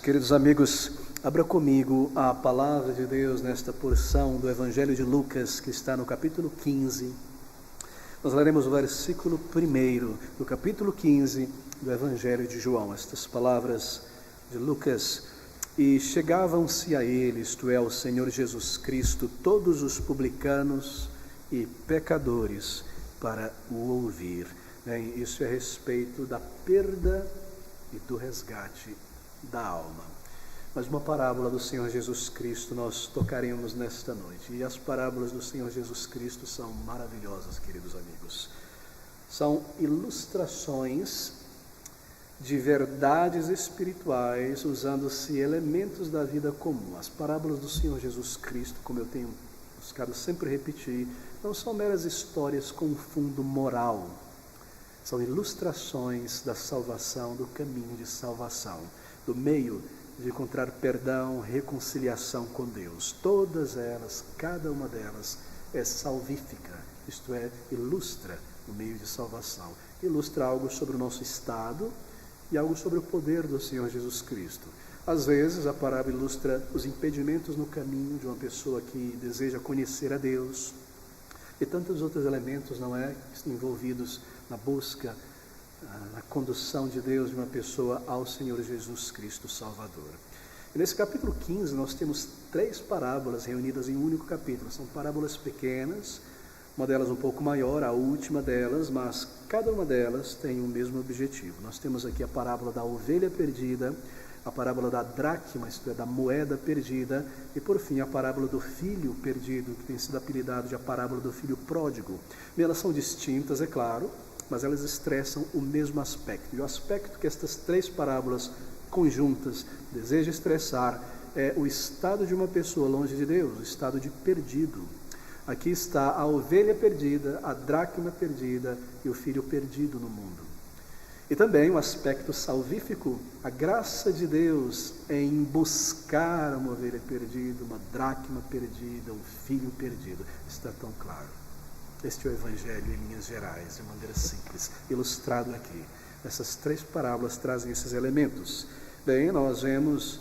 Queridos amigos, abra comigo a palavra de Deus nesta porção do Evangelho de Lucas, que está no capítulo 15. Nós leremos o versículo 1 do capítulo 15 do Evangelho de João. Estas palavras de Lucas: E chegavam-se a ele, isto é, ao Senhor Jesus Cristo, todos os publicanos e pecadores para o ouvir. Isso é a respeito da perda e do resgate da alma. Mas uma parábola do Senhor Jesus Cristo nós tocaremos nesta noite. E as parábolas do Senhor Jesus Cristo são maravilhosas, queridos amigos. São ilustrações de verdades espirituais, usando-se elementos da vida comum. As parábolas do Senhor Jesus Cristo, como eu tenho buscado sempre repetir, não são meras histórias com fundo moral. São ilustrações da salvação, do caminho de salvação, do meio de encontrar perdão, reconciliação com Deus. Todas elas, cada uma delas é salvífica, isto é, ilustra o meio de salvação. Ilustra algo sobre o nosso estado e algo sobre o poder do Senhor Jesus Cristo. Às vezes a parábola ilustra os impedimentos no caminho de uma pessoa que deseja conhecer a Deus, e tantos outros elementos, não é, que estão envolvidos na busca, na condução de Deus de uma pessoa ao Senhor Jesus Cristo Salvador. E nesse capítulo 15 nós temos 3 parábolas reunidas em um único capítulo. São parábolas pequenas, uma delas um pouco maior, a última delas, mas cada uma delas tem o mesmo objetivo. Nós temos aqui a parábola da ovelha perdida, a parábola da dracma, isto é, da moeda perdida, e por fim a parábola do filho perdido, que tem sido apelidado de a parábola do filho pródigo. E elas são distintas, é claro, mas elas expressam o mesmo aspecto. E o aspecto que estas 3 parábolas conjuntas desejam expressar é o estado de uma pessoa longe de Deus, o estado de perdido. Aqui está a ovelha perdida, a dracma perdida e o filho perdido no mundo. E também o aspecto salvífico, a graça de Deus em buscar uma ovelha perdida, uma dracma perdida, um filho perdido. Está tão claro. Este é o Evangelho em linhas gerais, de maneira simples, ilustrado aqui. Essas 3 parábolas trazem esses elementos. Bem, nós vemos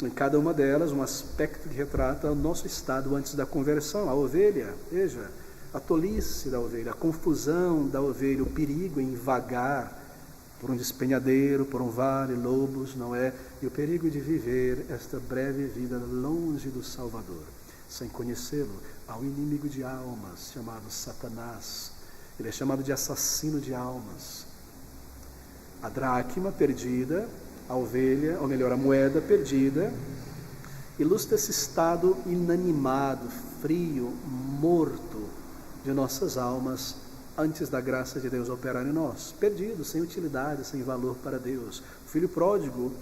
em cada uma delas um aspecto que retrata o nosso estado antes da conversão. A ovelha, veja, a tolice da ovelha, a confusão da ovelha, o perigo em vagar por um despenhadeiro, por um vale, lobos, não é? E o perigo de viver esta breve vida longe do Salvador, sem conhecê-lo. Há um inimigo de almas chamado Satanás. Ele é chamado de assassino de almas. A dracma perdida, a ovelha, ou melhor, a moeda perdida, ilustra esse estado inanimado, frio, morto de nossas almas antes da graça de Deus operar em nós, perdidos, sem utilidade, sem valor para Deus. O filho pródigo,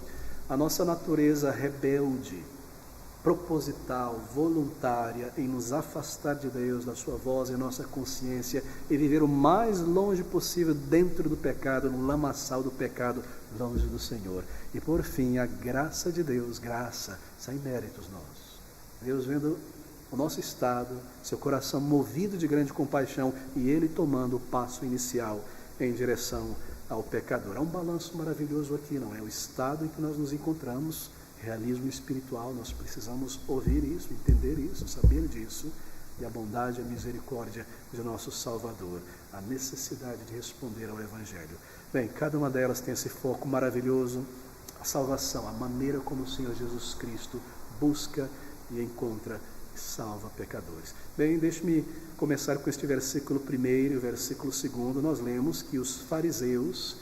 a nossa natureza rebelde, proposital, voluntária em nos afastar de Deus, da sua voz e nossa consciência, e viver o mais longe possível dentro do pecado, no lamaçal do pecado, longe do Senhor. E por fim, a graça de Deus, graça, sem méritos nós. Deus vendo o nosso estado, seu coração movido de grande compaixão, e Ele tomando o passo inicial em direção ao pecador. Há um balanço maravilhoso aqui, não é? O estado em que nós nos encontramos, realismo espiritual, nós precisamos ouvir isso, entender isso, saber disso, e a bondade e a misericórdia de nosso Salvador, a necessidade de responder ao Evangelho. Bem, cada uma delas tem esse foco maravilhoso, a salvação, a maneira como o Senhor Jesus Cristo busca e encontra e salva pecadores. Bem, deixe-me começar com este versículo 1 e o versículo 2. Nós lemos que os fariseus,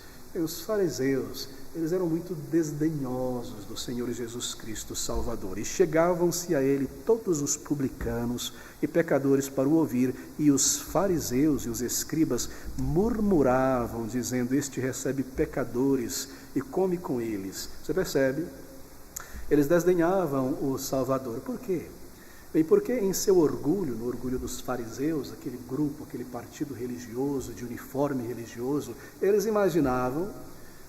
eles eram muito desdenhosos do Senhor Jesus Cristo Salvador, e chegavam-se a ele todos os publicanos e pecadores para o ouvir, e os fariseus e os escribas murmuravam, dizendo: este recebe pecadores e come com eles. Você percebe? Eles desdenhavam o Salvador. Por quê? Bem, porque em seu orgulho, no orgulho dos fariseus, aquele grupo, aquele partido religioso, de uniforme religioso, eles imaginavam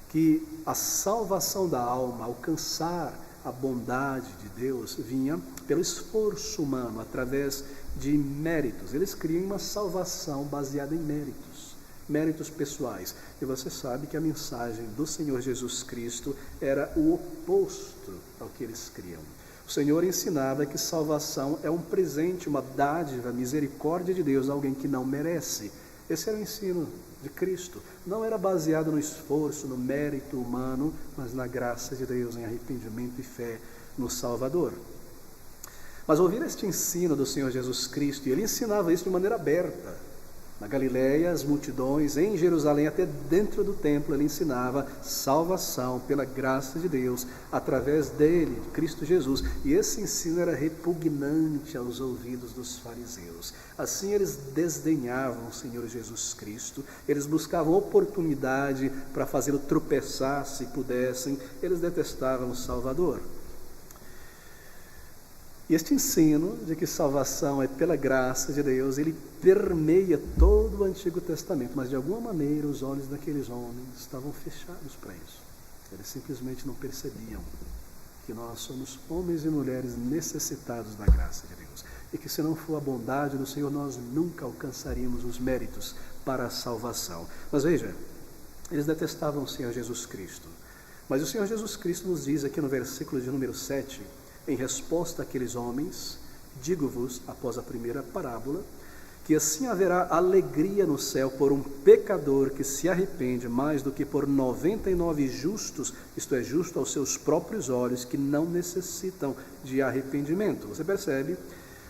que a salvação da alma, alcançar a bondade de Deus, vinha pelo esforço humano, através de méritos. Eles criam uma salvação baseada em méritos. méritos pessoais. E você sabe que a mensagem do Senhor Jesus Cristo era o oposto ao que eles criam. O Senhor ensinava que salvação é um presente, uma dádiva, misericórdia de Deus a alguém que não merece. Esse era o ensino de Cristo. Não era baseado no esforço, no mérito humano, mas na graça de Deus, em arrependimento e fé no Salvador. Mas ouvir este ensino do Senhor Jesus Cristo, e ele ensinava isso de maneira aberta. Na Galileia, as multidões, em Jerusalém, até dentro do templo, ele ensinava salvação pela graça de Deus, através dele, de Cristo Jesus. E esse ensino era repugnante aos ouvidos dos fariseus. Assim eles desdenhavam o Senhor Jesus Cristo, eles buscavam oportunidade para fazê-lo tropeçar, se pudessem, eles detestavam o Salvador. E este ensino de que salvação é pela graça de Deus, ele permeia todo o Antigo Testamento, mas de alguma maneira os olhos daqueles homens estavam fechados para isso. Eles simplesmente não percebiam que nós somos homens e mulheres necessitados da graça de Deus, e que se não for a bondade do Senhor, nós nunca alcançaríamos os méritos para a salvação. Mas veja, eles detestavam o Senhor Jesus Cristo, mas o Senhor Jesus Cristo nos diz aqui no versículo de número 7, em resposta àqueles homens, digo-vos, após a primeira parábola, que assim haverá alegria no céu por um pecador que se arrepende mais do que por 99 justos, isto é, justo aos seus próprios olhos, que não necessitam de arrependimento. Você percebe?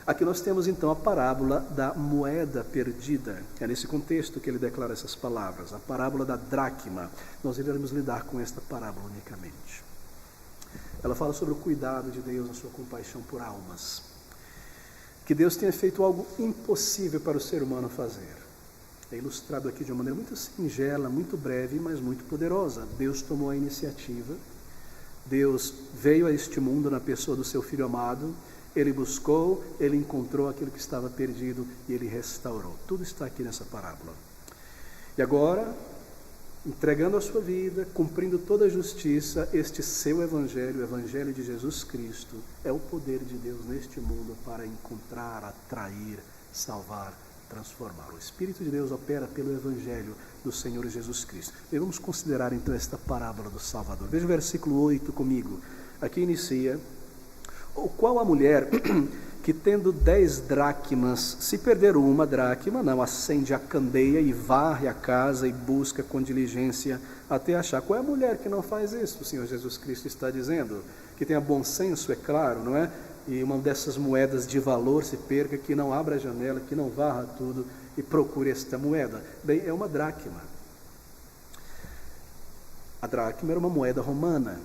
Aqui nós temos então a parábola da moeda perdida. É nesse contexto que ele declara essas palavras, a parábola da dracma. Nós iremos lidar com esta parábola unicamente. Ela fala sobre o cuidado de Deus, a sua compaixão por almas. Que Deus tenha feito algo impossível para o ser humano fazer. É ilustrado aqui de uma maneira muito singela, muito breve, mas muito poderosa. Deus tomou a iniciativa. Deus veio a este mundo na pessoa do seu Filho amado. Ele buscou, ele encontrou aquilo que estava perdido e ele restaurou. Tudo está aqui nessa parábola. E agora, entregando a sua vida, cumprindo toda a justiça, este seu evangelho, o evangelho de Jesus Cristo, é o poder de Deus neste mundo para encontrar, atrair, salvar, transformar. O Espírito de Deus opera pelo evangelho do Senhor Jesus Cristo. E vamos considerar então esta parábola do Salvador. Veja o versículo 8 comigo. Aqui inicia: ou qual a mulher que tendo 10 dracmas, se perder uma dracma, não acende a candeia e varre a casa e busca com diligência até achar? Qual é a mulher que não faz isso? O Senhor Jesus Cristo está dizendo que tenha bom senso, é claro, não é? E uma dessas moedas de valor se perca, que não abra a janela, que não varra tudo e procure esta moeda. Bem, é uma dracma. A dracma era uma moeda romana.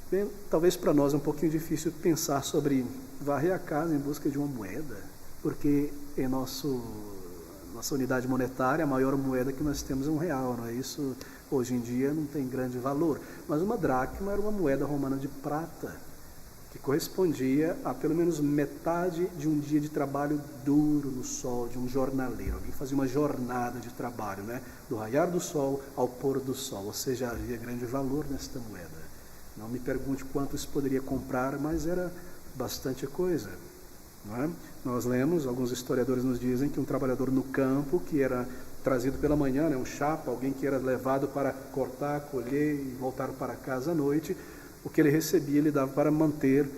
Bem, talvez para nós é um pouquinho difícil pensar sobre varrer a casa em busca de uma moeda, porque em nossa unidade monetária, a maior moeda que nós temos é R$1, não é? Isso hoje em dia não tem grande valor. Mas uma dracma era uma moeda romana de prata, que correspondia a pelo menos metade de um dia de trabalho duro no sol, de um jornaleiro. Alguém fazia uma jornada de trabalho, né? Do raiar do sol ao pôr do sol, ou seja, havia grande valor nesta moeda. Não me pergunte quanto isso poderia comprar, mas era bastante coisa, não é? Nós lemos, alguns historiadores nos dizem que um trabalhador no campo, que era trazido pela manhã, né, um chapa, alguém que era levado para cortar, colher e voltar para casa à noite, o que ele recebia, ele dava para manter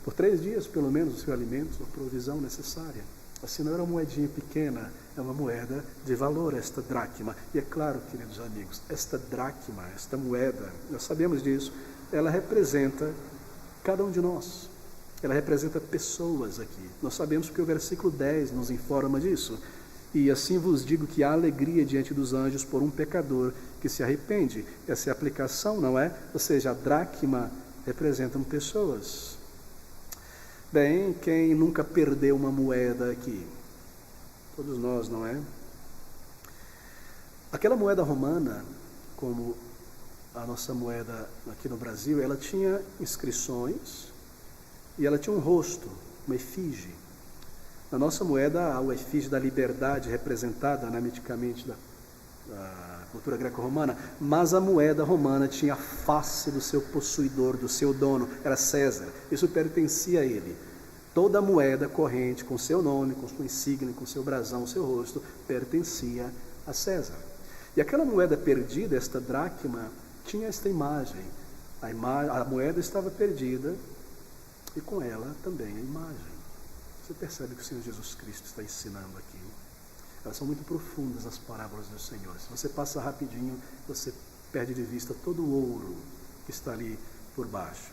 por 3 dias, pelo menos, o seu alimento, a provisão necessária. Assim, não era uma moedinha pequena, é uma moeda de valor, esta dracma. E é claro, queridos amigos, esta dracma, esta moeda, nós sabemos disso, ela representa cada um de nós. Ela representa pessoas aqui. Nós sabemos que o versículo 10 nos informa disso. E assim vos digo que há alegria diante dos anjos por um pecador que se arrepende. Essa é a aplicação, não é? Ou seja, a dracma representam pessoas. Bem, quem nunca perdeu uma moeda aqui? Todos nós, não é? Aquela moeda romana, como a nossa moeda aqui no Brasil, ela tinha inscrições e ela tinha um rosto, uma efígie. Na nossa moeda, há o efígie da liberdade representada anamiticamente da cultura greco-romana, mas a moeda romana tinha a face do seu possuidor, do seu dono, era César. Isso pertencia a ele. Toda a moeda corrente com seu nome, com sua insígnia, com seu brasão, seu rosto, pertencia a César. E aquela moeda perdida, esta dracma, tinha esta imagem. A moeda estava perdida e com ela também a imagem. Você percebe que o Senhor Jesus Cristo está ensinando aqui. Elas são muito profundas, as parábolas do Senhor. Se você passa rapidinho, você perde de vista todo o ouro que está ali por baixo.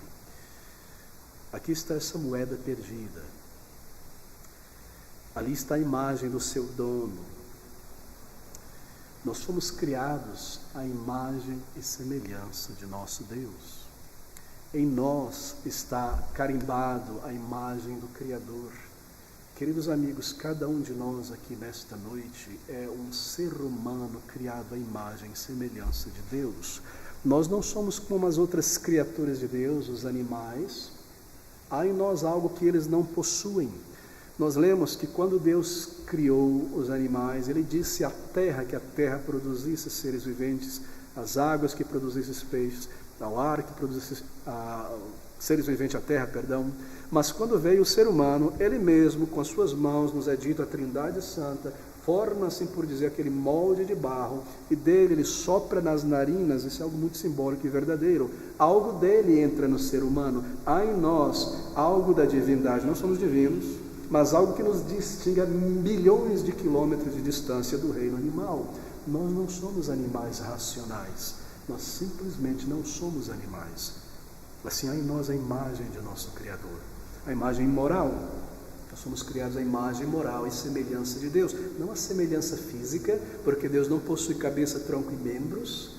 Aqui está essa moeda perdida. Ali está a imagem do seu dono. Nós fomos criados à imagem e semelhança de nosso Deus. Em nós está carimbado a imagem do Criador. Queridos amigos, cada um de nós aqui nesta noite é um ser humano criado à imagem e semelhança de Deus. Nós não somos como as outras criaturas de Deus, os animais. Há em nós algo que eles não possuem. Nós lemos que quando Deus criou os animais, Ele disse à terra que a terra produzisse seres viventes, as águas que produzissem peixes, ao ar que produzisse seres viventes, a terra, perdão. Mas quando veio o ser humano, Ele mesmo, com as suas mãos, nos é dito, a Trindade Santa, forma, assim por dizer, aquele molde de barro, e dele Ele sopra nas narinas. Isso é algo muito simbólico e verdadeiro. Algo dele entra no ser humano. Há em nós algo da divindade. Não somos divinos, mas algo que nos distingue a milhões de quilômetros de distância do reino animal. Nós não somos animais racionais, nós simplesmente não somos animais. Assim há em nós a imagem de nosso Criador, a imagem moral. Nós somos criados à imagem moral e semelhança de Deus, não a semelhança física, porque Deus não possui cabeça, tronco e membros,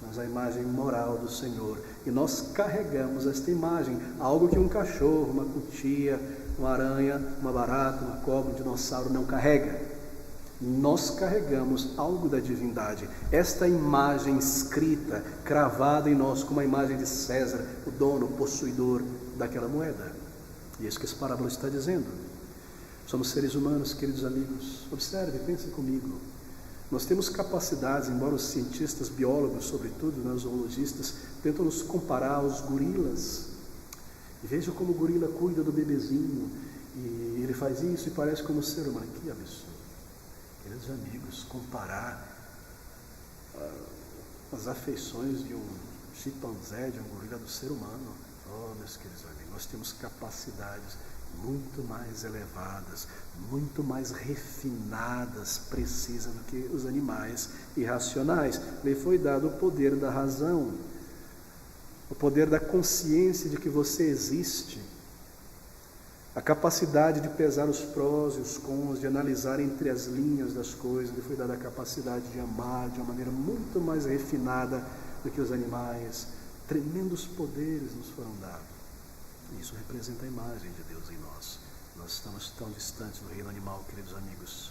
mas a imagem moral do Senhor. E nós carregamos esta imagem, algo que um cachorro, uma cutia, uma aranha, uma barata, uma cobra, um dinossauro não carrega. Nós carregamos algo da divindade. Esta imagem escrita, cravada em nós, como a imagem de César, o dono, o possuidor daquela moeda. E é isso que essa parábola está dizendo. Somos seres humanos, queridos amigos. Observe, pense comigo. Nós temos capacidades, embora os cientistas, biólogos, sobretudo, né, os zoologistas, tentam nos comparar aos gorilas. E veja como o gorila cuida do bebezinho, e ele faz isso e parece como um ser humano. Que absurdo. Queridos amigos, comparar as afeições de um chimpanzé, de um gorila, do ser humano. Oh, meus queridos amigos, nós temos capacidades muito mais elevadas, muito mais refinadas, precisas do que os animais irracionais. Lhe foi dado o poder da razão, o poder da consciência de que você existe, a capacidade de pesar os prós e os cons, de analisar entre as linhas das coisas. Lhe foi dada a capacidade de amar de uma maneira muito mais refinada do que os animais. Tremendos poderes nos foram dados. Isso representa a imagem de Deus em nós. Nós estamos tão distantes do reino animal, queridos amigos.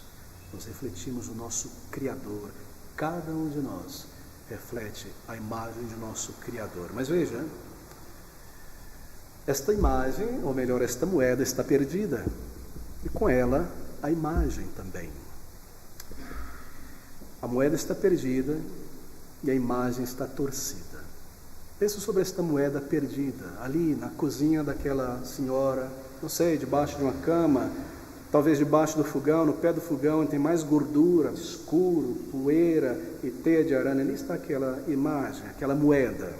Nós refletimos o nosso Criador. Cada um de nós reflete a imagem de nosso Criador. Mas veja, esta imagem, ou melhor, esta moeda está perdida. E com ela, a imagem também. A moeda está perdida e a imagem está torcida. Pensa sobre esta moeda perdida, ali na cozinha daquela senhora, não sei, debaixo de uma cama, talvez debaixo do fogão, no pé do fogão, onde tem mais gordura, escuro, poeira e teia de aranha. Ali está aquela imagem, aquela moeda.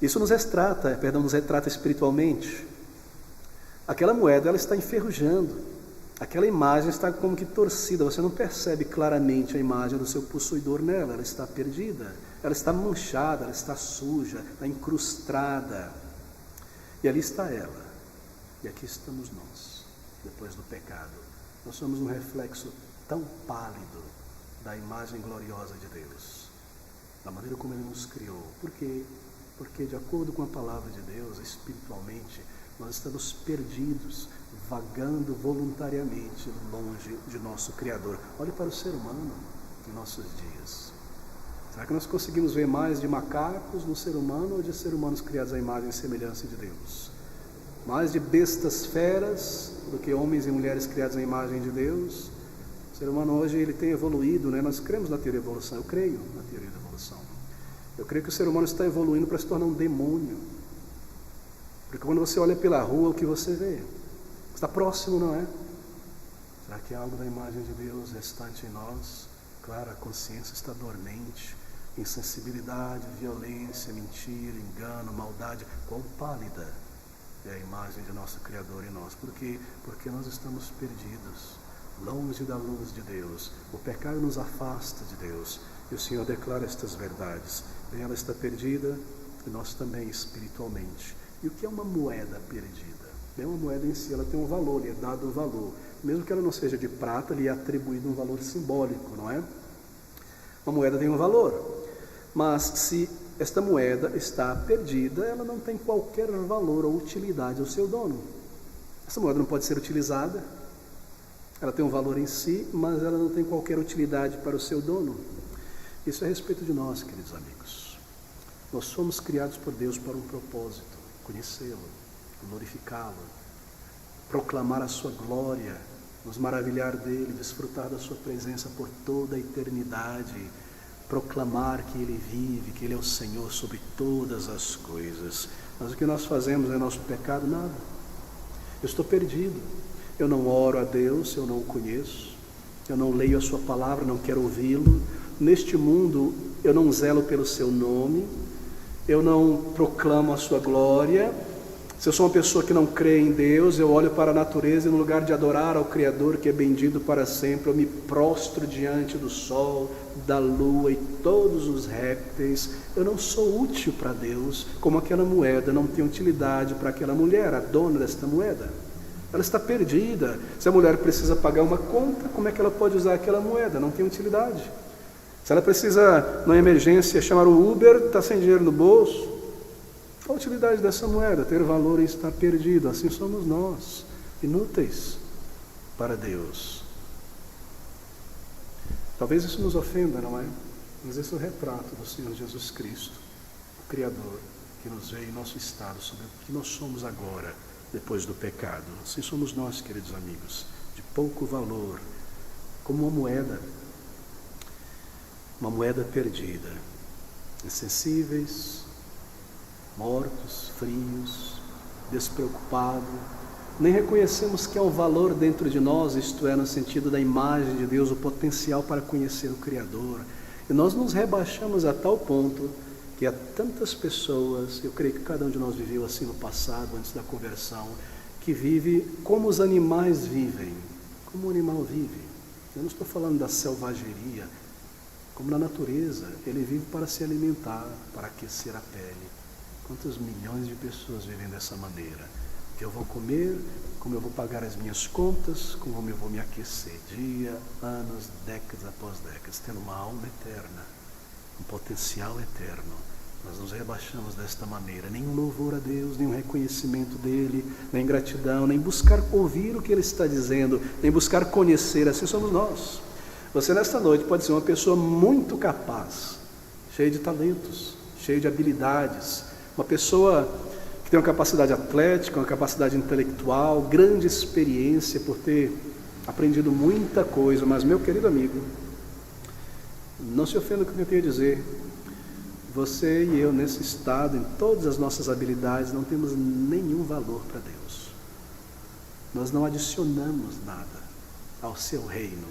Isso nos retrata espiritualmente. Aquela moeda, ela está enferrujando. Aquela imagem está como que torcida, você não percebe claramente a imagem do seu possuidor nela, ela está perdida, ela está manchada, ela está suja, está incrustada. E ali está ela, e aqui estamos nós, depois do pecado. Nós somos um reflexo tão pálido da imagem gloriosa de Deus, da maneira como Ele nos criou. Por quê? Porque, de acordo com a palavra de Deus, espiritualmente, nós estamos perdidos, vagando voluntariamente longe de nosso Criador. Olhe para o ser humano em nossos dias. Será que nós conseguimos ver mais de macacos no ser humano ou de seres humanos criados à imagem e semelhança de Deus? Mais de bestas feras do que homens e mulheres criados à imagem de Deus? O ser humano hoje ele tem evoluído, né? Nós cremos na teoria da evolução, eu creio na teoria da evolução. Eu creio que o ser humano está evoluindo para se tornar um demônio. Porque quando você olha pela rua, o que você vê? Está próximo, não é? Será que há algo da imagem de Deus restante em nós? declara: a consciência está dormente, insensibilidade, violência, mentira, engano, maldade. Quão pálida é a imagem de nosso Criador em nós. Por quê? Porque nós estamos perdidos, longe da luz de Deus. O pecado nos afasta de Deus. E o Senhor declara estas verdades. E ela está perdida, e nós também espiritualmente. E o que é uma moeda perdida? Bem, uma moeda em si, ela tem um valor, lhe é dado um valor. Mesmo que ela não seja de prata, lhe é atribuído um valor simbólico, não é? Uma moeda tem um valor. Mas se esta moeda está perdida, ela não tem qualquer valor ou utilidade ao seu dono. Essa moeda não pode ser utilizada. Ela tem um valor em si, mas ela não tem qualquer utilidade para o seu dono. Isso é a respeito de nós, queridos amigos. Nós somos criados por Deus para um propósito: conhecê-lo, glorificá-lo, proclamar a sua glória, nos maravilhar dele, desfrutar da sua presença por toda a eternidade, proclamar que ele vive, que ele é o Senhor sobre todas as coisas. Mas o que nós fazemos é nosso pecado? Nada. Eu estou perdido. Eu não oro a Deus, eu não o conheço. Eu não leio a sua palavra, não quero ouvi-lo. Neste mundo, eu não zelo pelo seu nome. Eu não proclamo a sua glória. Se eu sou uma pessoa que não crê em Deus, eu olho para a natureza e no lugar de adorar ao Criador, que é bendito para sempre, eu me prostro diante do sol, da lua e todos os répteis. Eu não sou útil para Deus, como aquela moeda não tem utilidade para aquela mulher, a dona desta moeda. Ela está perdida. Se a mulher precisa pagar uma conta, como é que ela pode usar aquela moeda? Não tem utilidade. Se ela precisa, numa emergência, chamar o Uber, está sem dinheiro no bolso, qual a utilidade dessa moeda? Ter valor e estar perdido. Assim somos nós, inúteis para Deus. Talvez isso nos ofenda, não é? Mas esse é o retrato do Senhor Jesus Cristo, o Criador, que nos vê em nosso estado, sobre o que nós somos agora, depois do pecado. Assim somos nós, queridos amigos, de pouco valor, como uma moeda perdida, insensíveis, mortos, frios, despreocupados, nem reconhecemos que há um valor dentro de nós, isto é, no sentido da imagem de Deus, o potencial para conhecer o Criador. E nós nos rebaixamos a tal ponto que há tantas pessoas, eu creio que cada um de nós viveu assim no passado, antes da conversão, que vive como os animais vivem, como o animal vive. Eu não estou falando da selvageria, como na natureza, ele vive para se alimentar, para aquecer a pele. Quantos milhões de pessoas vivem dessa maneira? Que eu vou comer, como eu vou pagar as minhas contas, como eu vou me aquecer, dia, anos, décadas após décadas, tendo uma alma eterna, um potencial eterno. Nós nos rebaixamos desta maneira, nem um louvor a Deus, nem um reconhecimento dele, nem gratidão, nem buscar ouvir o que ele está dizendo, nem buscar conhecer. Assim somos nós. Você nesta noite pode ser uma pessoa muito capaz, cheia de talentos, cheia de habilidades, uma pessoa que tem uma capacidade atlética, uma capacidade intelectual, grande experiência por ter aprendido muita coisa, mas, meu querido amigo, não se ofenda com o que eu tenho a dizer. Você e eu, nesse estado, em todas as nossas habilidades, não temos nenhum valor para Deus. Nós não adicionamos nada ao seu reino.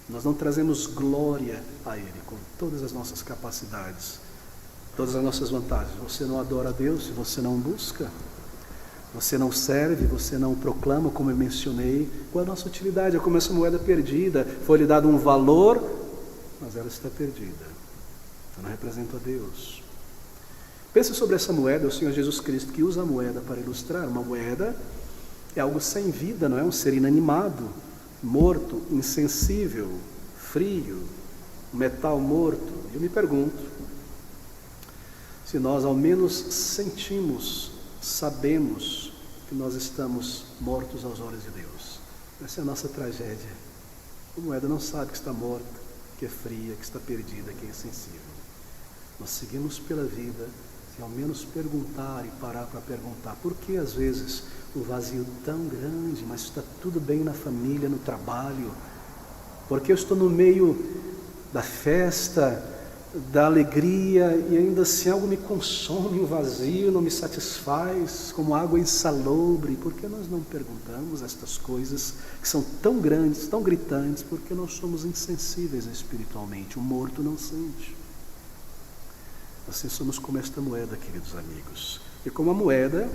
Nós não trazemos glória a Ele com todas as nossas capacidades, todas as nossas vantagens. Você não adora a Deus se você não busca, você não serve, você não proclama, como eu mencionei. Qual a nossa utilidade? É como essa moeda perdida, foi-lhe dado um valor, mas ela está perdida. Ela não representa a Deus. Pense sobre essa moeda, o Senhor Jesus Cristo que usa a moeda para ilustrar. Uma moeda é algo sem vida, não é? Um ser inanimado, morto, insensível, frio, metal morto. Eu me pergunto se nós ao menos sentimos, sabemos que nós estamos mortos aos olhos de Deus. Essa é a nossa tragédia. A moeda não sabe que está morta, que é fria, que está perdida, que é insensível. Nós seguimos pela vida sem ao menos perguntar e parar para perguntar por que às vezes um vazio tão grande, mas está tudo bem na família, no trabalho, porque eu estou no meio da festa, da alegria, e ainda assim algo me consome, um vazio, não me satisfaz, como água insalubre. Por que nós não perguntamos estas coisas que são tão grandes, tão gritantes? Porque nós somos insensíveis espiritualmente. O morto não sente. Assim somos como esta moeda, queridos amigos. E como a moeda,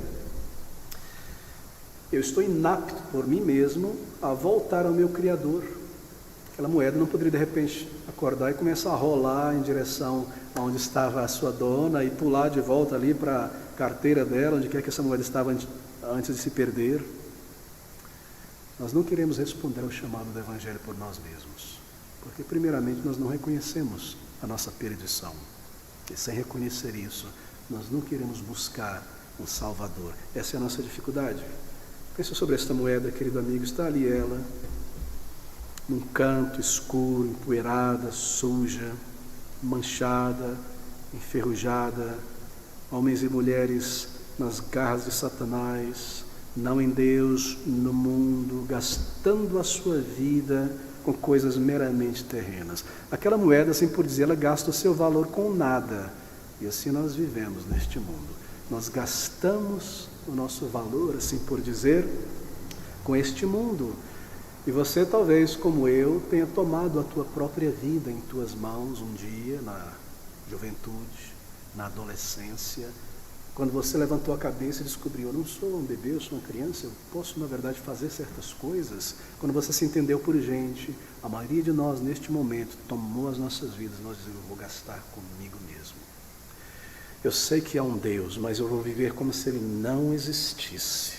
eu estou inapto por mim mesmo a voltar ao meu Criador. Aquela moeda não poderia de repente acordar e começar a rolar em direção aonde estava a sua dona e pular de volta ali para a carteira dela, onde quer que essa moeda estava antes de se perder. Nós não queremos responder ao chamado do Evangelho por nós mesmos, porque primeiramente nós não reconhecemos a nossa perdição. E sem reconhecer isso, nós não queremos buscar um Salvador. Essa é a nossa dificuldade. Pensa sobre esta moeda, querido amigo. Está ali ela, num canto escuro, empoeirada, suja, manchada, enferrujada. Homens e mulheres nas garras de Satanás, não em Deus, no mundo, gastando a sua vida com coisas meramente terrenas. Aquela moeda, assim por dizer, ela gasta o seu valor com nada. E assim nós vivemos neste mundo. Nós gastamos o nosso valor, assim por dizer, com este mundo. E você talvez, como eu, tenha tomado a tua própria vida em tuas mãos um dia, na juventude, na adolescência, quando você levantou a cabeça e descobriu: eu não sou um bebê, eu sou uma criança, eu posso, na verdade, fazer certas coisas. Quando você se entendeu por gente, a maioria de nós, neste momento, tomou as nossas vidas. Nós dizemos: eu vou gastar comigo mesmo. Eu sei que há um Deus, mas eu vou viver como se Ele não existisse.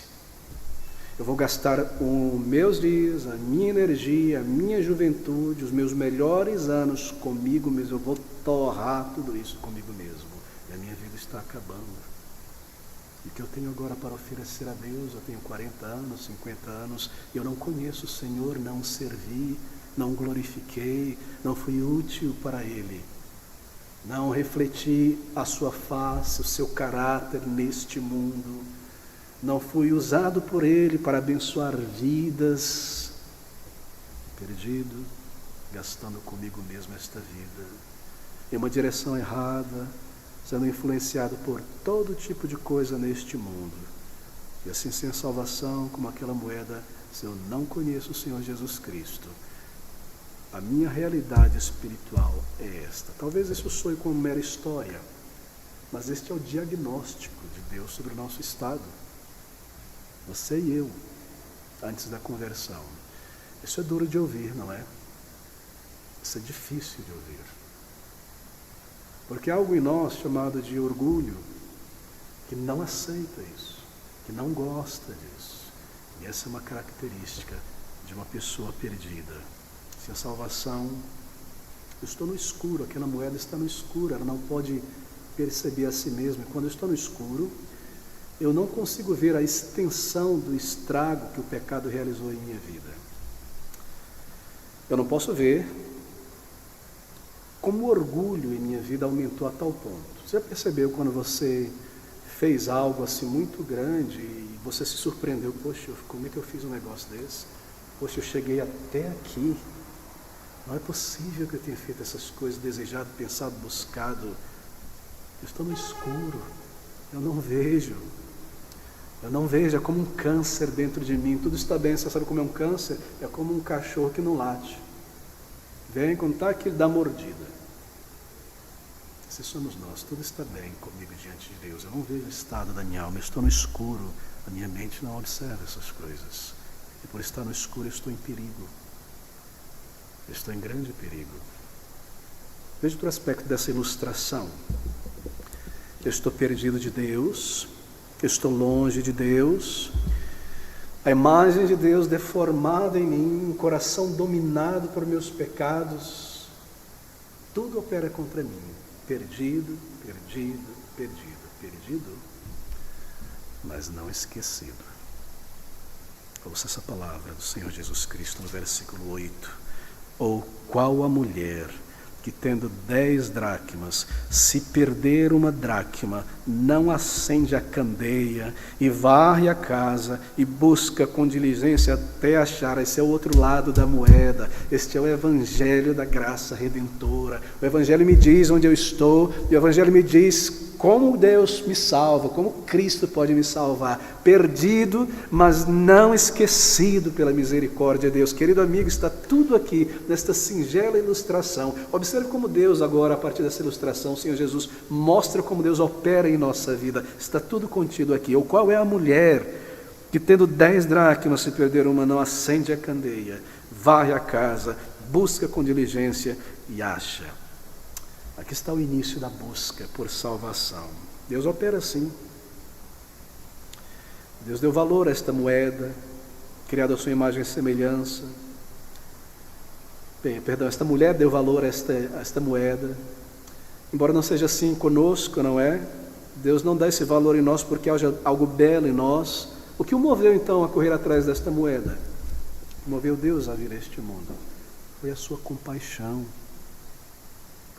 Eu vou gastar os meus dias, a minha energia, a minha juventude, os meus melhores anos comigo mesmo. Eu vou torrar tudo isso comigo mesmo. E a minha vida está acabando. E o que eu tenho agora para oferecer a Deus? Eu tenho 40 anos, 50 anos, e eu não conheço o Senhor, não o servi, não o glorifiquei, não fui útil para Ele. Não refleti a sua face, o seu caráter neste mundo. Não fui usado por Ele para abençoar vidas. Perdido, gastando comigo mesmo esta vida, em uma direção errada, sendo influenciado por todo tipo de coisa neste mundo. E assim, sem salvação, como aquela moeda, se eu não conheço o Senhor Jesus Cristo, a minha realidade espiritual é esta. Talvez isso soe como mera história, mas este é o diagnóstico de Deus sobre o nosso estado. Você e eu, antes da conversão. Isso é duro de ouvir, não é? Isso é difícil de ouvir. Porque há algo em nós chamado de orgulho, que não aceita isso, que não gosta disso. E essa é uma característica de uma pessoa perdida. Se a salvação, eu estou no escuro, aquela moeda está no escuro, ela não pode perceber a si mesma. E quando eu estou no escuro, eu não consigo ver a extensão do estrago que o pecado realizou em minha vida. Eu não posso ver como o orgulho em minha vida aumentou a tal ponto. Você já percebeu quando você fez algo assim muito grande e você se surpreendeu? Poxa, como é que eu fiz um negócio desse? Poxa, eu cheguei até aqui. Não é possível que eu tenha feito essas coisas, desejado, pensado, buscado. Eu estou no escuro, eu não vejo. Eu não vejo, é como um câncer dentro de mim. Tudo está bem, você sabe como é um câncer? É como um cachorro que não late. Vem, quando está aqui, ele dá mordida. Se somos nós, tudo está bem comigo diante de Deus. Eu não vejo o estado da minha alma, eu estou no escuro. A minha mente não observa essas coisas. E por estar no escuro, eu estou em perigo. Eu estou em grande perigo. Veja outro aspecto dessa ilustração. Eu estou perdido de Deus, eu estou longe de Deus, a imagem de Deus deformada em mim, um coração dominado por meus pecados, tudo opera contra mim. Perdido, perdido, perdido, perdido, mas não esquecido. Ouça essa palavra do Senhor Jesus Cristo no versículo 8. Ou qual a mulher que tendo 10 dracmas, se perder uma dracma, não acende a candeia e varre a casa e busca com diligência até achar. Esse é o outro lado da moeda. Este é o evangelho da graça redentora. O evangelho me diz onde eu estou, e o evangelho me diz como Deus me salva, como Cristo pode me salvar. Perdido, mas não esquecido pela misericórdia de Deus. Querido amigo, está tudo aqui nesta singela ilustração. Observe como Deus agora, a partir dessa ilustração, o Senhor Jesus mostra como Deus opera em nossa vida. Está tudo contido aqui. Ou qual é a mulher que, tendo 10 dracmas, se perder uma, não acende a candeia, varre a casa, busca com diligência e acha. Aqui está o início da busca por salvação. Deus opera assim. Deus deu valor a esta moeda, criada à sua imagem e semelhança. Esta mulher deu valor a esta moeda. Embora não seja assim conosco, não é? Deus não dá esse valor em nós porque haja algo belo em nós. O que o moveu então a correr atrás desta moeda? Moveu Deus a vir a este mundo. Foi a sua compaixão.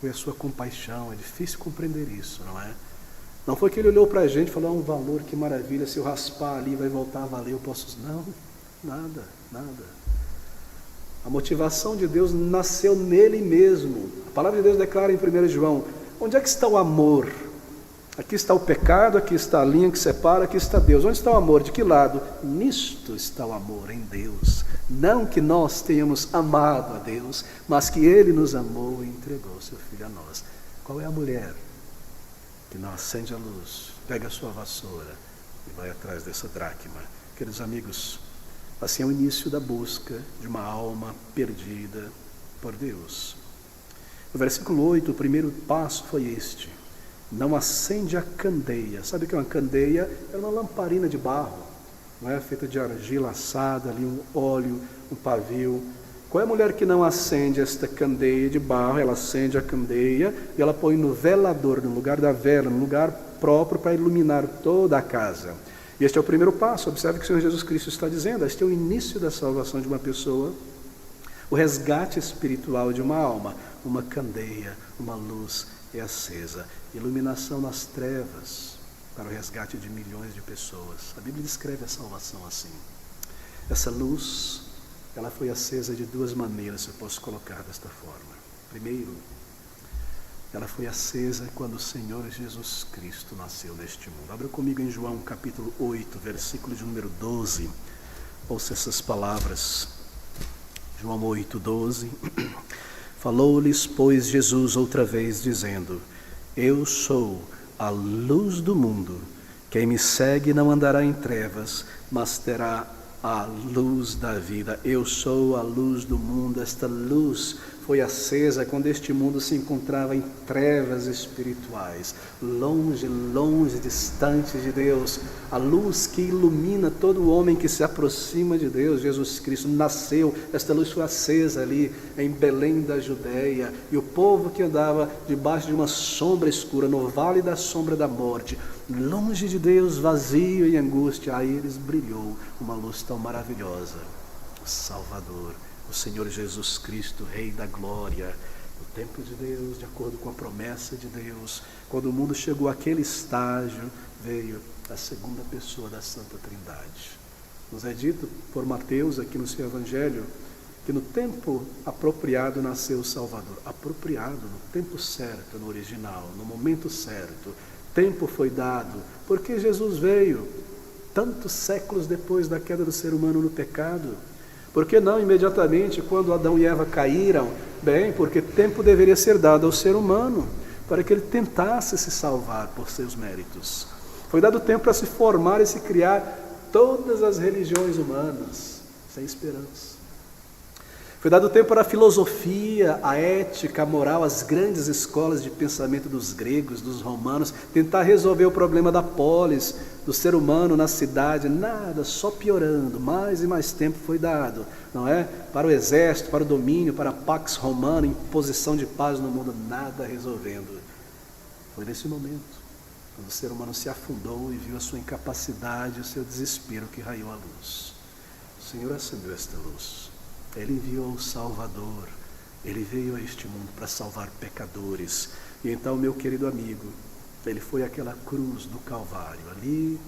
Foi a sua compaixão. É difícil compreender isso, não é? Não foi que ele olhou para a gente e falou: um valor, que maravilha, se eu raspar ali vai voltar a valer, eu posso... Não, nada. A motivação de Deus nasceu nele mesmo. A palavra de Deus declara em 1 João: onde é que está o amor? Aqui está o pecado, aqui está a linha que separa, aqui está Deus. Onde está o amor? De que lado? Nisto está o amor, em Deus. Não que nós tenhamos amado a Deus, mas que Ele nos amou e entregou seu Filho a nós. Qual é a mulher que não acende a luz, pega a sua vassoura e vai atrás dessa dracma? Queridos amigos, assim é o início da busca de uma alma perdida por Deus. No versículo 8, o primeiro passo foi este: não acende a candeia. Sabe o que é uma candeia? É uma lamparina de barro, não é? Feita de argila assada, ali um óleo, um pavio. Qual é a mulher que não acende esta candeia de barro? Ela acende a candeia e ela põe no velador, no lugar da vela, no lugar próprio para iluminar toda a casa. E este é o primeiro passo. Observe que o Senhor Jesus Cristo está dizendo: este é o início da salvação de uma pessoa, o resgate espiritual de uma alma. Uma candeia, uma luz é acesa, iluminação nas trevas para o resgate de milhões de pessoas. A Bíblia descreve a salvação assim. Essa luz, ela foi acesa de duas maneiras, eu posso colocar desta forma. Primeiro, ela foi acesa quando o Senhor Jesus Cristo nasceu neste mundo. Abra comigo em João capítulo 8, versículo de número 12. Ouça essas palavras. João 8, 12. Falou-lhes, pois, Jesus outra vez, dizendo: eu sou a luz do mundo. Quem me segue não andará em trevas, mas terá a luz da vida. Eu sou a luz do mundo. Esta luz foi acesa quando este mundo se encontrava em trevas espirituais, longe, distante de Deus. A luz que ilumina todo homem que se aproxima de Deus. Jesus Cristo nasceu, esta luz foi acesa ali em Belém da Judeia, e o povo que andava debaixo de uma sombra escura, no vale da sombra da morte, longe de Deus, vazio e angústia, a eles brilhou uma luz tão maravilhosa. O Salvador, o Senhor Jesus Cristo, Rei da Glória, o tempo de Deus, de acordo com a promessa de Deus. Quando o mundo chegou àquele estágio, veio a segunda pessoa da Santa Trindade. Nos é dito por Mateus, aqui no seu Evangelho, que no tempo apropriado nasceu o Salvador. Apropriado, no tempo certo, no original, no momento certo. Tempo foi dado, porque Jesus veio tantos séculos depois da queda do ser humano no pecado. Por que não imediatamente quando Adão e Eva caíram? Bem, porque tempo deveria ser dado ao ser humano para que ele tentasse se salvar por seus méritos. Foi dado tempo para se formar e se criar todas as religiões humanas, sem esperança. Foi dado tempo para a filosofia, a ética, a moral, as grandes escolas de pensamento dos gregos, dos romanos, tentar resolver o problema da polis, do ser humano na cidade. Nada, só piorando. Mais e mais tempo foi dado, não é? Para o exército, para o domínio, para a Pax Romana, imposição de paz no mundo, nada resolvendo. Foi nesse momento, quando o ser humano se afundou e viu a sua incapacidade, o seu desespero, que raiou a luz. O Senhor acendeu esta luz. Ele enviou o Salvador, Ele veio a este mundo para salvar pecadores. E então, meu querido amigo, ele foi àquela cruz do Calvário, ali,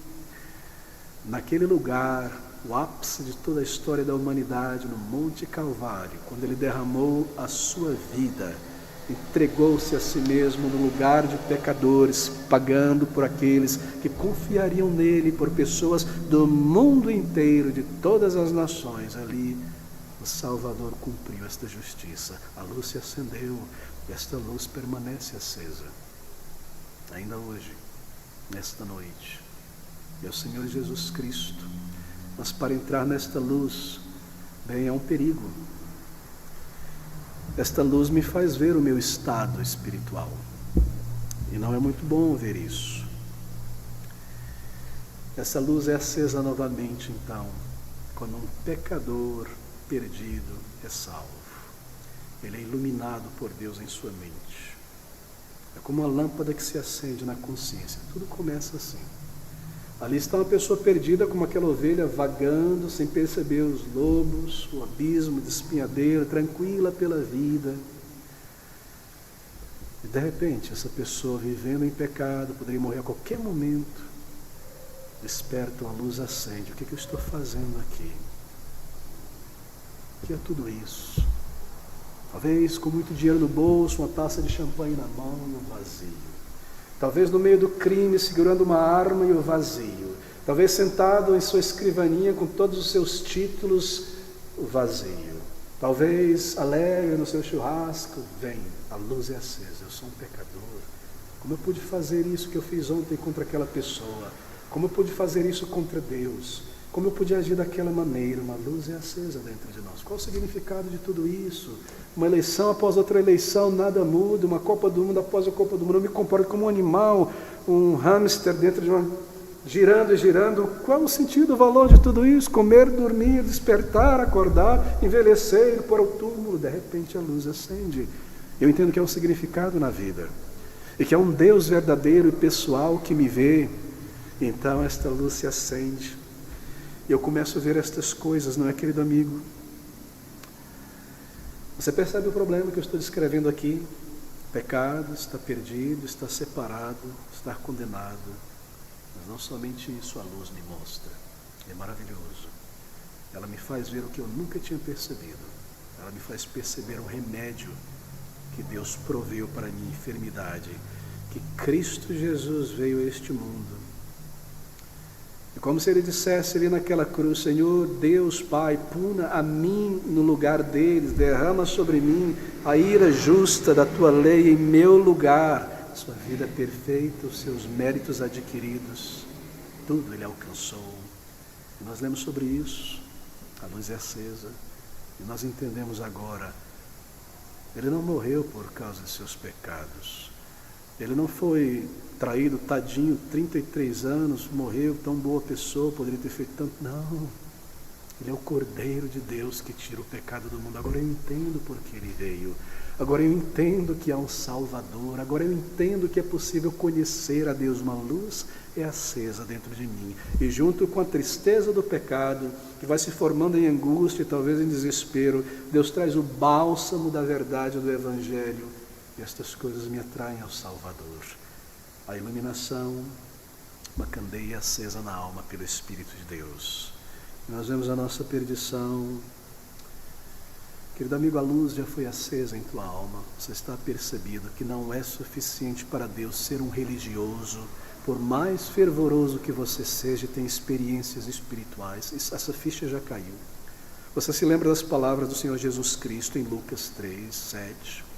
naquele lugar, o ápice de toda a história da humanidade, no Monte Calvário, quando ele derramou a sua vida, entregou-se a si mesmo no lugar de pecadores, pagando por aqueles que confiariam nele, por pessoas do mundo inteiro, de todas as nações. Ali o Salvador cumpriu esta justiça, a luz se acendeu e esta luz permanece acesa ainda hoje, nesta noite. É o Senhor Jesus Cristo. Mas para entrar nesta luz, bem, é um perigo. Esta luz me faz ver o meu estado espiritual. E não é muito bom ver isso. Essa luz é acesa novamente, então, quando um pecador perdido é salvo. Ele é iluminado por Deus em sua mente. É como uma lâmpada que se acende na consciência. Tudo começa assim. Ali está uma pessoa perdida, como aquela ovelha vagando, sem perceber os lobos, o abismo de espinhadeiro, tranquila pela vida. E de repente, essa pessoa vivendo em pecado, poderia morrer a qualquer momento, desperta, uma luz acende. O que eu estou fazendo aqui? O que é tudo isso? Talvez com muito dinheiro no bolso, uma taça de champanhe na mão e um vazio. Talvez no meio do crime, segurando uma arma e o vazio. Talvez sentado em sua escrivaninha com todos os seus títulos, o vazio. Talvez alegre no seu churrasco, vem, a luz é acesa, eu sou um pecador. Como eu pude fazer isso que eu fiz ontem contra aquela pessoa? Como eu pude fazer isso contra Deus? Como eu pude agir daquela maneira? Uma luz é acesa dentro de nós. Qual o significado de tudo isso? Uma eleição após outra eleição, nada muda. Uma Copa do Mundo após a Copa do Mundo. Eu me comporto como um animal, um hamster dentro de uma... girando e girando. Qual o sentido, o valor de tudo isso? Comer, dormir, despertar, acordar, envelhecer, ir para o túmulo. De repente a luz acende. Eu entendo que é um significado na vida. E que é um Deus verdadeiro e pessoal que me vê. Então esta luz se acende. E eu começo a ver estas coisas, não é, querido amigo? Você percebe o problema que eu estou descrevendo aqui? Pecado, está perdido, está separado, está condenado. Mas não somente isso a luz me mostra. É maravilhoso. Ela me faz ver o que eu nunca tinha percebido. Ela me faz perceber o remédio que Deus proveu para a minha enfermidade. Que Cristo Jesus veio a este mundo. É como se ele dissesse ali naquela cruz: Senhor, Deus Pai, puna a mim no lugar deles, derrama sobre mim a ira justa da tua lei em meu lugar. Sua vida perfeita, os seus méritos adquiridos, tudo ele alcançou. E nós lemos sobre isso, a luz é acesa, e nós entendemos agora, ele não morreu por causa de seus pecados. Ele não foi traído, tadinho, 33 anos, morreu, tão boa pessoa, poderia ter feito tanto. Não, ele é o Cordeiro de Deus que tira o pecado do mundo. Agora eu entendo por que ele veio. Agora eu entendo que há um Salvador. Agora eu entendo que é possível conhecer a Deus. Uma luz é acesa dentro de mim. E junto com a tristeza do pecado, que vai se formando em angústia e talvez em desespero, Deus traz o bálsamo da verdade do Evangelho. E estas coisas me atraem ao Salvador. A iluminação, uma candeia acesa na alma pelo Espírito de Deus. E nós vemos a nossa perdição. Querido amigo, a luz já foi acesa em tua alma. Você está percebido que não é suficiente para Deus ser um religioso, por mais fervoroso que você seja e tenha experiências espirituais. Essa ficha já caiu. Você se lembra das palavras do Senhor Jesus Cristo em Lucas 3, 7.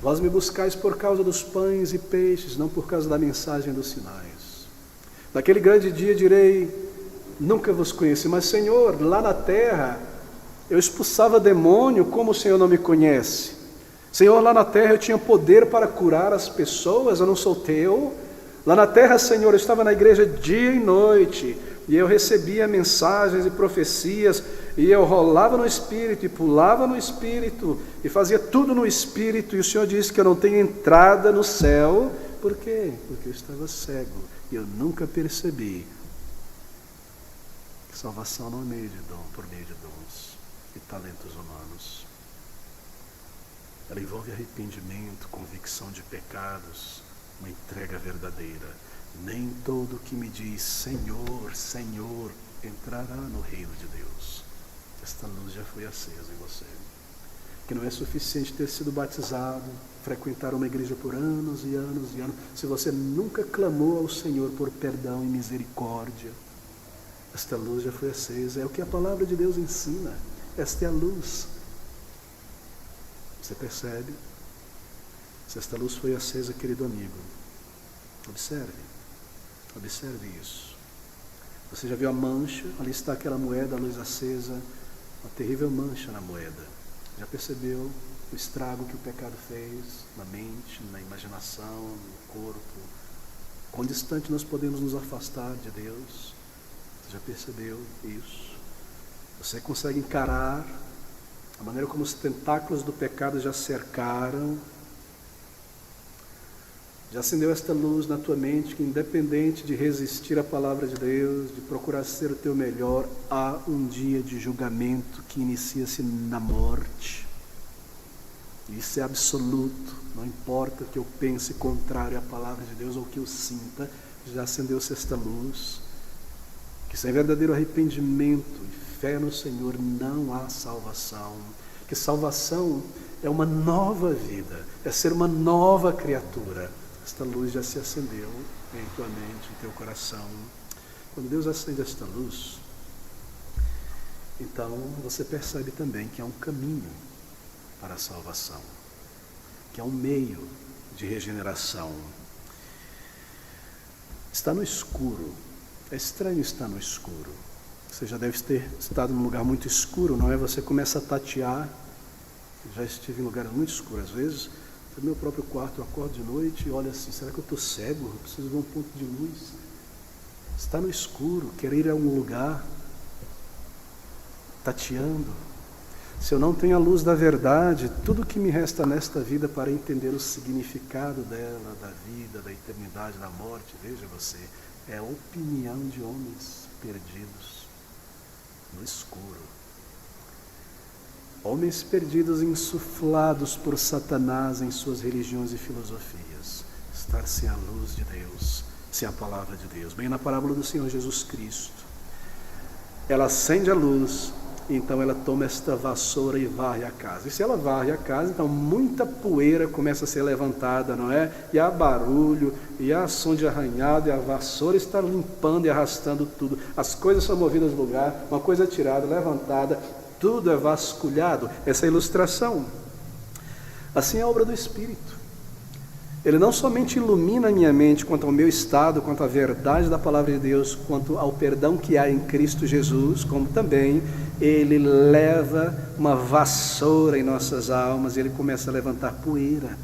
Vós me buscais por causa dos pães e peixes, não por causa da mensagem dos sinais. Naquele grande dia direi: nunca vos conheci. Mas Senhor, lá na terra eu expulsava demônio, como o Senhor não me conhece? Senhor, lá na terra eu tinha poder para curar as pessoas, eu não sou teu? Lá na terra, Senhor, eu estava na igreja dia e noite, e eu recebia mensagens e profecias, e eu rolava no Espírito, e pulava no Espírito, e fazia tudo no Espírito, e o Senhor disse que eu não tenho entrada no céu. Por quê? Porque eu estava cego, e eu nunca percebi que salvação não é meio de dom, por meio de dons e talentos humanos. Ela envolve arrependimento, convicção de pecados, uma entrega verdadeira. Nem todo que me diz Senhor, Senhor, entrará no reino de Deus. Esta luz já foi acesa em você. Que não é suficiente ter sido batizado, frequentar uma igreja por anos e anos e anos, se você nunca clamou ao Senhor por perdão e misericórdia. Esta luz já foi acesa, é o que a palavra de Deus ensina. Esta é a luz. Você percebe? Se esta luz foi acesa, querido amigo, observe isso. Você já viu a mancha? Ali está aquela moeda, a luz acesa, uma terrível mancha na moeda. Já percebeu o estrago que o pecado fez na mente, na imaginação, no corpo? Quão distante nós podemos nos afastar de Deus? Você já percebeu isso? Você consegue encarar a maneira como os tentáculos do pecado já cercaram? Já acendeu esta luz na tua mente que, independente de resistir à palavra de Deus, de procurar ser o teu melhor, há um dia de julgamento que inicia-se na morte. Isso é absoluto, não importa que eu pense contrário à palavra de Deus ou que eu sinta, já acendeu-se esta luz. Que sem verdadeiro arrependimento e fé no Senhor não há salvação. Que salvação é uma nova vida, é ser uma nova criatura. Esta luz já se acendeu em tua mente, em teu coração. Quando Deus acende esta luz, então você percebe também que há um caminho para a salvação, que há um meio de regeneração. Está no escuro. É estranho estar no escuro. Você já deve ter estado num lugar muito escuro, não é? Você começa a tatear. Eu já estive em lugares muito escuros. Às vezes, no meu próprio quarto, eu acordo de noite e olho assim, será que eu estou cego? Eu preciso ver um ponto de luz. Está no escuro, querer ir a um lugar, tateando. Se eu não tenho a luz da verdade, tudo que me resta nesta vida para entender o significado dela, da vida, da eternidade, da morte, veja você, é a opinião de homens perdidos no escuro. Homens perdidos, insuflados por Satanás em suas religiões e filosofias. Estar sem a luz de Deus, sem a palavra de Deus. Bem na parábola do Senhor Jesus Cristo. Ela acende a luz, então ela toma esta vassoura e varre a casa. E se ela varre a casa, então muita poeira começa a ser levantada, não é? E há barulho, e há som de arranhado, e a vassoura está limpando e arrastando tudo. As coisas são movidas do lugar, uma coisa é tirada, levantada, tudo é vasculhado. Essa é a ilustração. Assim é a obra do Espírito. Ele não somente ilumina a minha mente quanto ao meu estado, quanto à verdade da palavra de Deus, quanto ao perdão que há em Cristo Jesus, como também Ele leva uma vassoura em nossas almas e Ele começa a levantar poeira.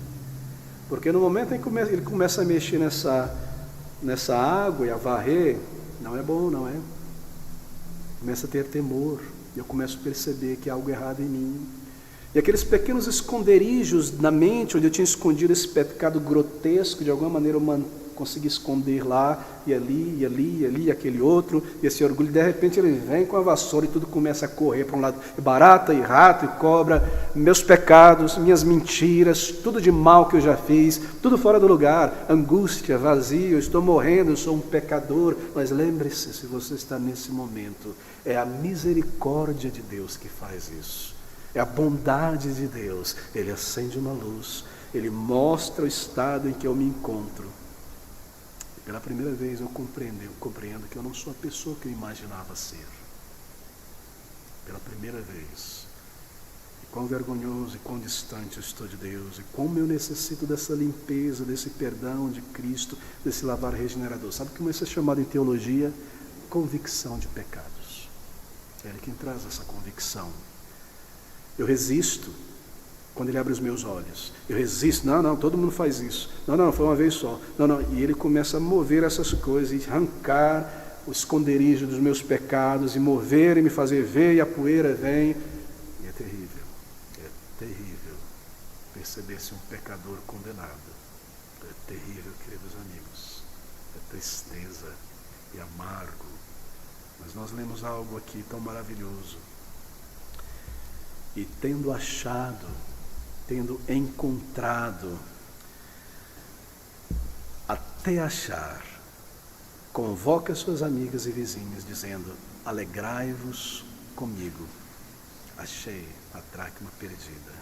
Porque no momento em que Ele começa a mexer nessa água e a varrer, não é bom, não é? Começa a ter temor. E eu começo a perceber que há algo errado em mim. E aqueles pequenos esconderijos na mente, onde eu tinha escondido esse pecado grotesco, de alguma maneira eu consegui esconder lá, e ali, e ali, e ali, e aquele outro, e esse orgulho, de repente ele vem com a vassoura e tudo começa a correr para um lado. E barata, e rato, e cobra, meus pecados, minhas mentiras, tudo de mal que eu já fiz, tudo fora do lugar, angústia, vazio, eu estou morrendo, eu sou um pecador. Mas lembre-se, se você está nesse momento, é a misericórdia de Deus que faz isso. É a bondade de Deus. Ele acende uma luz, Ele mostra o estado em que eu me encontro. E pela primeira vez eu compreendo que eu não sou a pessoa que eu imaginava ser. Pela primeira vez. E quão vergonhoso e quão distante eu estou de Deus. E como eu necessito dessa limpeza, desse perdão de Cristo, desse lavar regenerador. Sabe como isso é chamado em teologia? Convicção de pecados. É Ele quem traz essa convicção. Eu resisto quando Ele abre os meus olhos. Eu resisto. Não, todo mundo faz isso. Não, foi uma vez só. Não. E Ele começa a mover essas coisas e arrancar o esconderijo dos meus pecados e mover e me fazer ver, e a poeira vem. E é terrível perceber-se um pecador condenado. É terrível, queridos amigos. É tristeza e amargo. Mas nós lemos algo aqui tão maravilhoso. E tendo achado tendo encontrado, até achar, convoca suas amigas e vizinhas, dizendo: alegrai-vos comigo, achei a dracma perdida.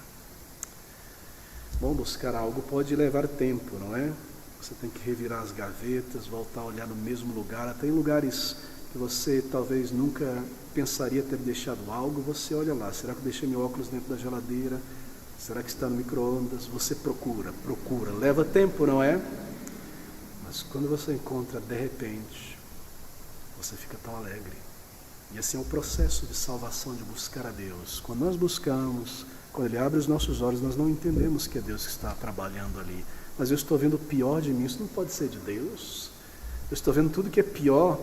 Bom, buscar algo pode levar tempo, não é? Você tem que revirar as gavetas, voltar a olhar no mesmo lugar, até em lugares que você talvez nunca pensaria ter deixado algo, você olha lá: será que eu deixei meu óculos dentro da geladeira? Será que está no micro-ondas? Você procura, leva tempo, não é? Mas quando você encontra de repente, você fica tão alegre. E assim é o processo de salvação, de buscar a Deus. Quando nós buscamos, quando Ele abre os nossos olhos, nós não entendemos que é Deus que está trabalhando ali. Mas eu estou vendo o pior de mim, isso não pode ser de Deus. Eu estou vendo tudo que é pior,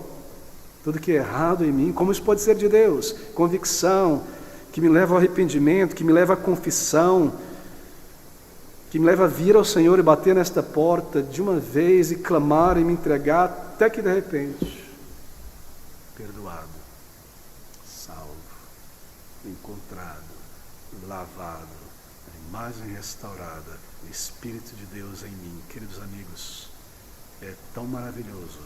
tudo que é errado em mim, como isso pode ser de Deus? Convicção, que me leva ao arrependimento, que me leva à confissão, que me leva a vir ao Senhor e bater nesta porta de uma vez e clamar e me entregar, até que de repente, perdoado, salvo, encontrado, lavado, a imagem restaurada, o Espírito de Deus em mim. Queridos amigos, é tão maravilhoso,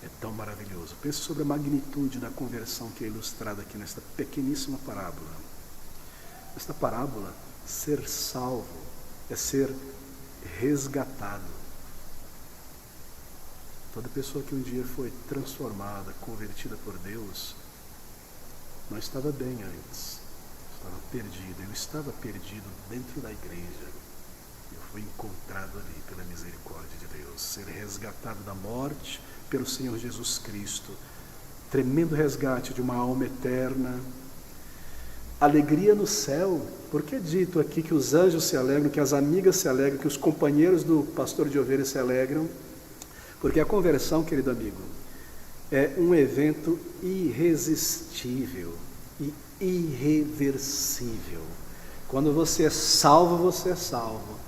é tão maravilhoso. Pense sobre a magnitude da conversão que é ilustrada aqui nesta pequeníssima parábola. Nesta parábola, ser salvo é ser resgatado. Toda pessoa que um dia foi transformada, convertida por Deus, não estava bem antes, estava perdido. Eu estava perdido dentro da igreja. Eu fui encontrado ali pela misericórdia de Deus, ser resgatado da morte pelo Senhor Jesus Cristo. Tremendo resgate de uma alma eterna. Alegria no céu. Por que é dito aqui que os anjos se alegram, que as amigas se alegram, que os companheiros do pastor de ovelhas se alegram? Porque a conversão, querido amigo, é um evento irresistível e irreversível. Quando você é salvo, você é salvo.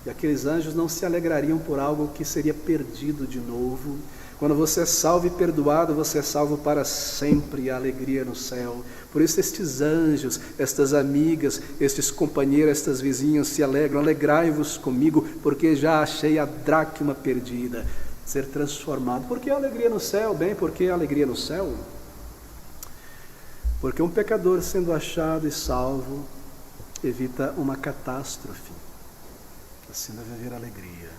E aqueles anjos não se alegrariam por algo que seria perdido de novo. Quando você é salvo e perdoado, você é salvo para sempre, a alegria no céu. Por isso estes anjos, estas amigas, estes companheiros, estas vizinhas se alegram. Alegrai-vos comigo, porque já achei a dracma perdida. Ser transformado. Por que a alegria no céu? Bem, por que a alegria no céu? Porque um pecador sendo achado e salvo evita uma catástrofe. Assim deve haver alegria.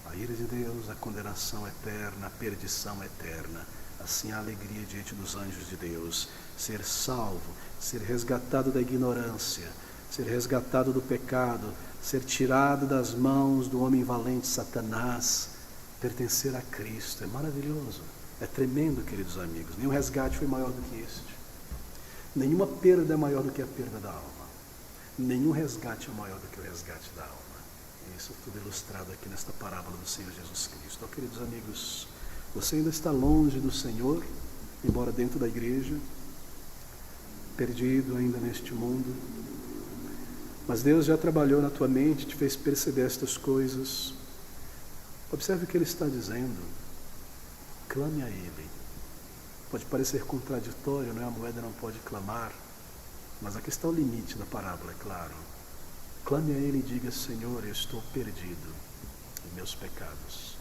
A ira de Deus, a condenação eterna, a perdição eterna. Assim a alegria diante dos anjos de Deus. Ser salvo, ser resgatado da ignorância, ser resgatado do pecado, ser tirado das mãos do homem valente Satanás, pertencer a Cristo. É maravilhoso, é tremendo, queridos amigos. Nenhum resgate foi maior do que este. Nenhuma perda é maior do que a perda da alma. Nenhum resgate é maior do que o resgate da alma. Isso tudo ilustrado aqui nesta parábola do Senhor Jesus Cristo. Então, queridos amigos, você ainda está longe do Senhor, embora dentro da igreja, perdido ainda neste mundo, mas Deus já trabalhou na tua mente, te fez perceber estas coisas. Observe o que Ele está dizendo. Clame a Ele. Pode parecer contraditório, não é? A moeda não pode clamar, mas aqui está o limite da parábola, é claro. Clame a Ele e diga: Senhor, eu estou perdido em meus pecados.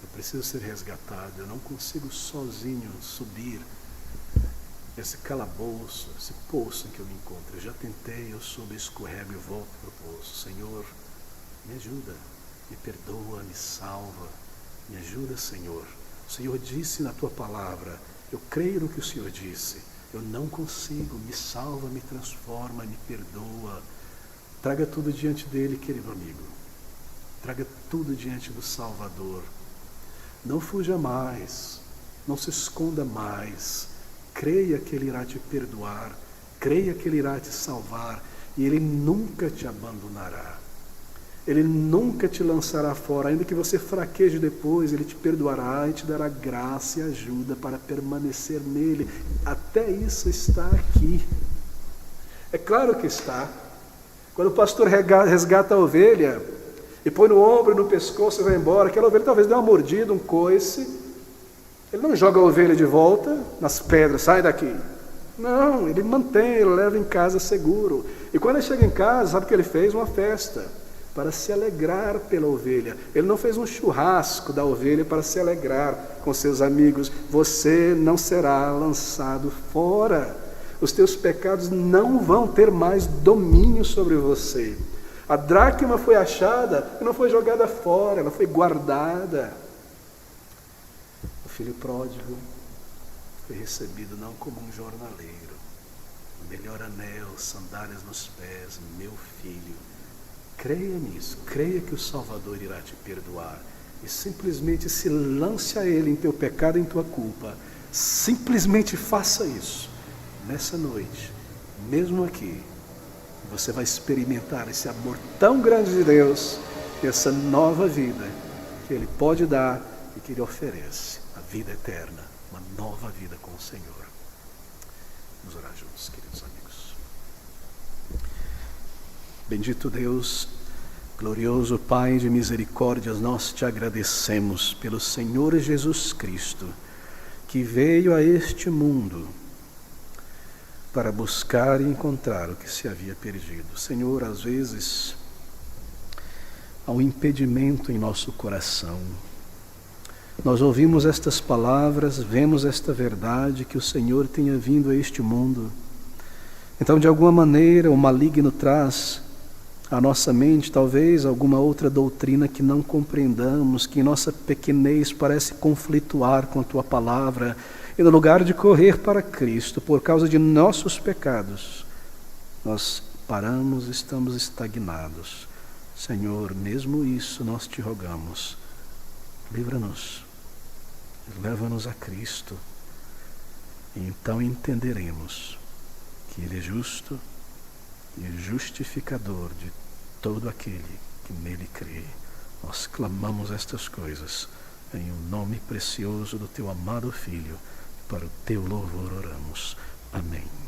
Eu preciso ser resgatado. Eu não consigo sozinho subir esse calabouço, esse poço em que eu me encontro. Eu já tentei, eu subo, escorrego e volto para o poço. Senhor, me ajuda, me perdoa, me salva. Me ajuda, Senhor. O Senhor disse na Tua palavra. Eu creio no que o Senhor disse. Eu não consigo. Me salva, me transforma, me perdoa. Traga tudo diante dele, querido amigo. Traga tudo diante do Salvador. Não fuja mais. Não se esconda mais. Creia que Ele irá te perdoar. Creia que Ele irá te salvar. E Ele nunca te abandonará. Ele nunca te lançará fora. Ainda que você fraqueje depois, Ele te perdoará e te dará graça e ajuda para permanecer nele. Até isso está aqui. É claro que está. Quando o pastor resgata a ovelha e põe no ombro e no pescoço e vai embora, aquela ovelha talvez dê uma mordida, um coice. Ele não joga a ovelha de volta nas pedras, sai daqui. Não, ele mantém, ele leva em casa seguro. E quando ele chega em casa, sabe o que ele fez? Uma festa para se alegrar pela ovelha. Ele não fez um churrasco da ovelha para se alegrar com seus amigos. Você não será lançado fora. Os teus pecados não vão ter mais domínio sobre você. A dracma foi achada e não foi jogada fora, ela foi guardada. O filho pródigo foi recebido não como um jornaleiro. Melhor anel, sandálias nos pés, meu filho. Creia nisso, creia que o Salvador irá te perdoar. E simplesmente se lance a Ele em teu pecado e em tua culpa. Simplesmente faça isso. Nessa noite, mesmo aqui, você vai experimentar esse amor tão grande de Deus, essa nova vida que Ele pode dar e que Ele oferece, a vida eterna, uma nova vida com o Senhor. Vamos orar juntos, queridos amigos. Bendito Deus, glorioso Pai de misericórdias, nós te agradecemos pelo Senhor Jesus Cristo, que veio a este mundo para buscar e encontrar o que se havia perdido. Senhor, às vezes há um impedimento em nosso coração. Nós ouvimos estas palavras, vemos esta verdade, que o Senhor tenha vindo a este mundo. Então, de alguma maneira, o maligno traz à nossa mente, talvez, alguma outra doutrina que não compreendamos, que em nossa pequenez parece conflituar com a Tua palavra. E no lugar de correr para Cristo, por causa de nossos pecados, nós paramos, estamos estagnados. Senhor, mesmo isso nós te rogamos. Livra-nos, leva-nos a Cristo, e então entenderemos que Ele é justo e justificador de todo aquele que nele crê. Nós clamamos estas coisas em o nome precioso do Teu amado Filho. Para o Teu louvor oramos. Amém.